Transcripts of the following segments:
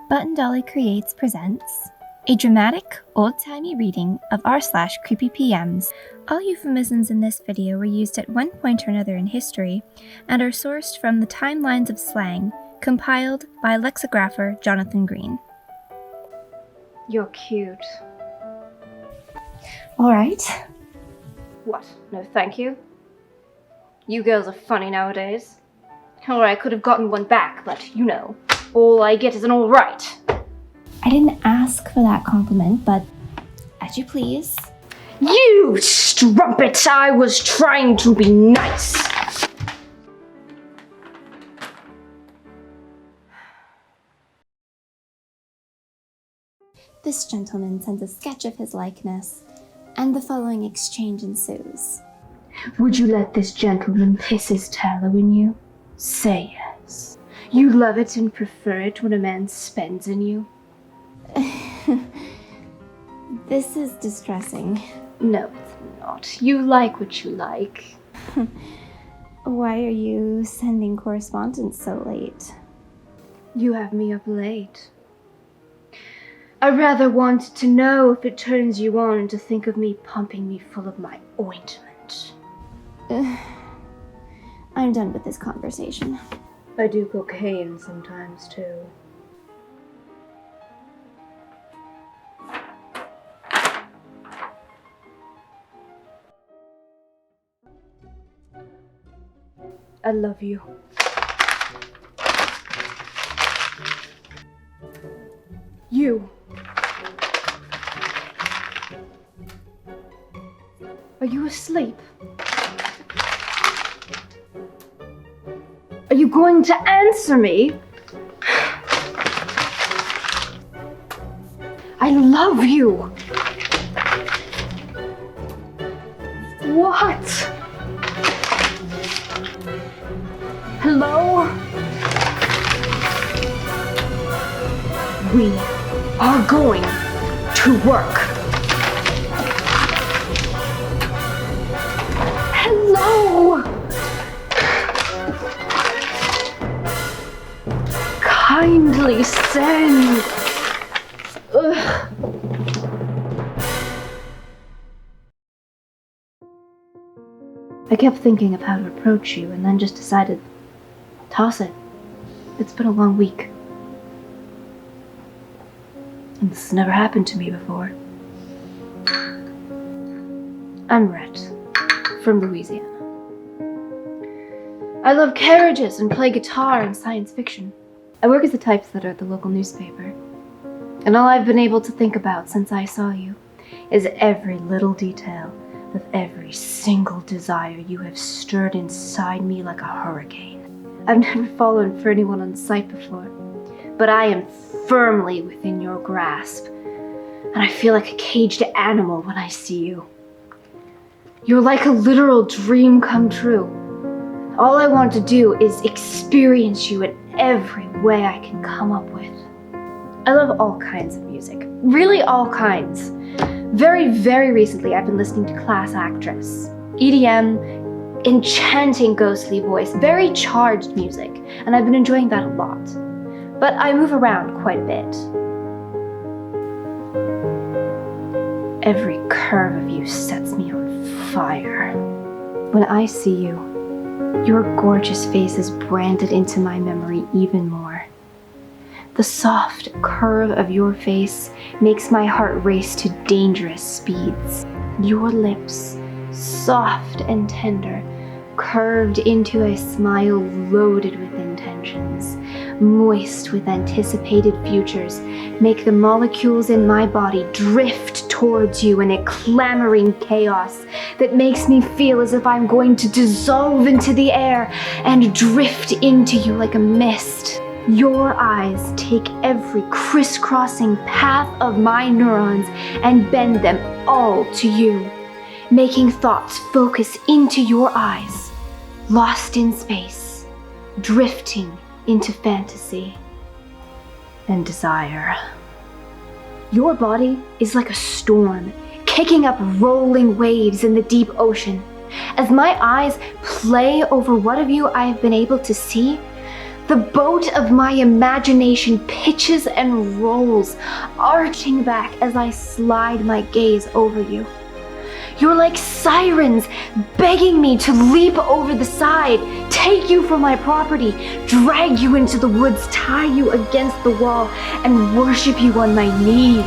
Button Dolly Creates presents a dramatic, old-timey reading of r/CreepyPMs. All euphemisms in this video were used at one point or another in history and are sourced from the Timelines of Slang, compiled by lexicographer Jonathan Green. You're cute. Alright. What? No thank you? You girls are funny nowadays. Or I could have gotten one back, but you know, all I get is an alright. I didn't ask for that compliment, but as you please. You strumpet! I was trying to be nice! This gentleman sends a sketch of his likeness, and the following exchange ensues. Would you let this gentleman piss his tallow in you? Say yes. You love it and prefer it when a man spends in you? This is distressing. No, it's not. You like what you like. Why are you sending correspondence so late? You have me up late. I rather want to know if it turns you on to think of me pumping me full of my ointment. I'm done with this conversation. I do cocaine sometimes, too. I love you. You. Are you asleep? Are you going to answer me? I love you. What? Hello? We are going to work. Hello? Kindly send. Ugh. I kept thinking of how to approach you and then just decided, toss it. It's been a long week. And this has never happened to me before. I'm Rhett, from Louisiana. I love carriages and play guitar and science fiction. I work as a typesetter at the local newspaper. And all I've been able to think about since I saw you is every little detail of every single desire you have stirred inside me like a hurricane. I've never fallen for anyone on sight before, but I am firmly within your grasp, and I feel like a caged animal when I see you. You're like a literal dream come true. All I want to do is experience you in every way I can come up with. I love all kinds of music, really all kinds. Very, very recently I've been listening to Class Actress, EDM, enchanting ghostly voice, very charged music, and I've been enjoying that a lot. But I move around quite a bit. Every curve of you sets me on fire. When I see you, your gorgeous face is branded into my memory even more. The soft curve of your face makes my heart race to dangerous speeds. Your lips, soft and tender, curved into a smile loaded with intentions, moist with anticipated futures, make the molecules in my body drift towards you in a clamoring chaos that makes me feel as if I'm going to dissolve into the air and drift into you like a mist. Your eyes take every crisscrossing path of my neurons and bend them all to you, making thoughts focus into your eyes, lost in space, drifting into fantasy and desire. Your body is like a storm, kicking up rolling waves in the deep ocean. As my eyes play over what of you I have been able to see, The boat of my imagination pitches and rolls, arching back as I slide my gaze over you. You're like sirens begging me to leap over the side, take you from my property, drag you into the woods, tie you against the wall, and worship you on my knees.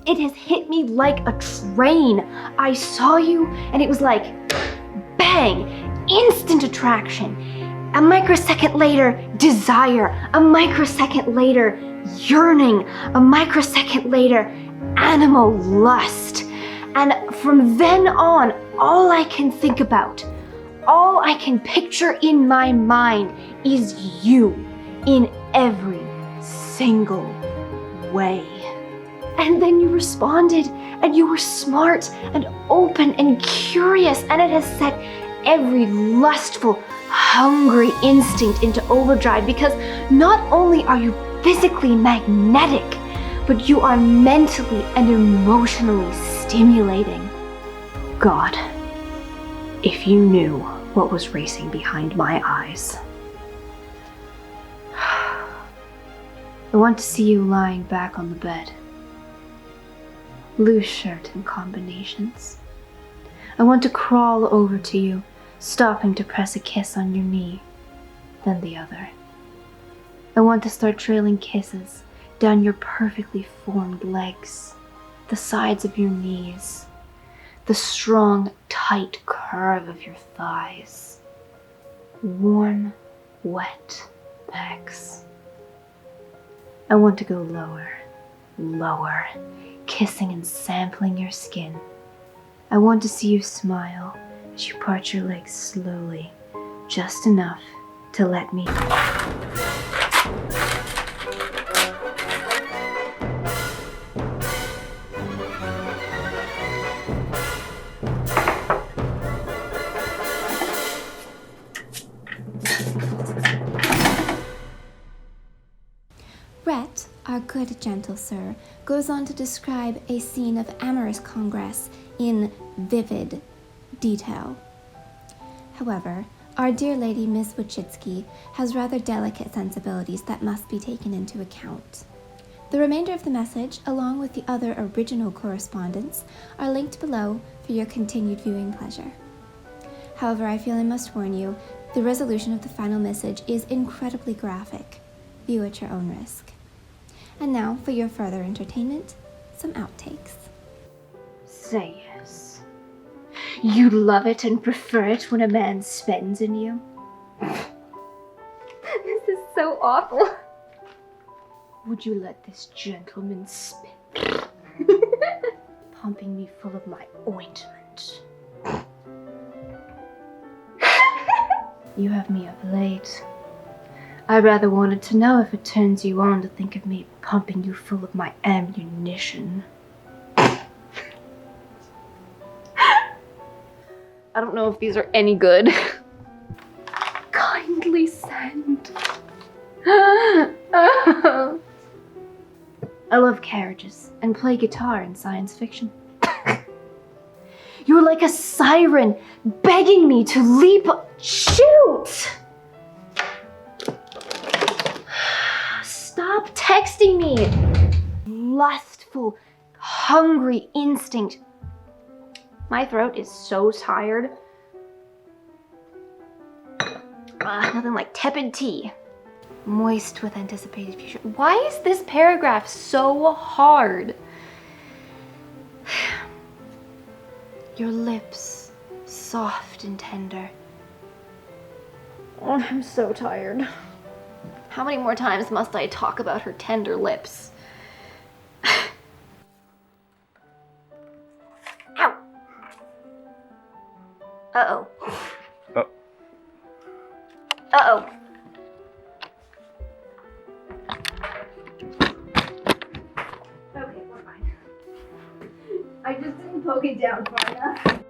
It has hit me like a train. I saw you and it was like, bang, instant attraction. A microsecond later, desire. A microsecond later, yearning. A microsecond later, animal lust. And from then on, all I can think about, all I can picture in my mind is you in every single way. And then you responded, and you were smart and open and curious, and it has set every lustful, hungry instinct into overdrive, because not only are you physically magnetic, but you are mentally and emotionally stimulating. God, if you knew what was racing behind my eyes. I want to see you lying back on the bed. Loose shirt and combinations. I want to crawl over to you, stopping to press a kiss on your knee, then the other. I want to start trailing kisses down your perfectly formed legs, the sides of your knees, the strong, tight curve of your thighs, warm, wet pecs. I want to go lower, lower, kissing and sampling your skin. I want to see you smile as you part your legs slowly, just enough to let me. Rhett, our good gentle sir, goes on to describe a scene of amorous congress in vivid detail. However, our dear lady Miss Wachitsky has rather delicate sensibilities that must be taken into account. The remainder of the message, along with the other original correspondence, are linked below for your continued viewing pleasure. However, I feel I must warn you, the resolution of the final message is incredibly graphic. View at your own risk. And now, for your further entertainment, some outtakes. Say yes. You love it and prefer it when a man spends in you? This is so awful. Would you let this gentleman spin? Pumping me full of my ointment. You have me up late. I rather wanted to know if it turns you on to think of me pumping you full of my ammunition. I don't know if these are any good. Kindly send. I love carriages and play guitar in science fiction. You're like a siren begging me to leap. Shoot! Stop texting me. Lustful, hungry instinct. My throat is so tired. Nothing like tepid tea. Moist with anticipated future. Why is this paragraph so hard? Your lips, soft and tender. Oh, I'm so tired. How many more times must I talk about her tender lips? Ow! Uh-oh. Oh. Uh-oh. Okay, we're fine. I just didn't poke it down far enough.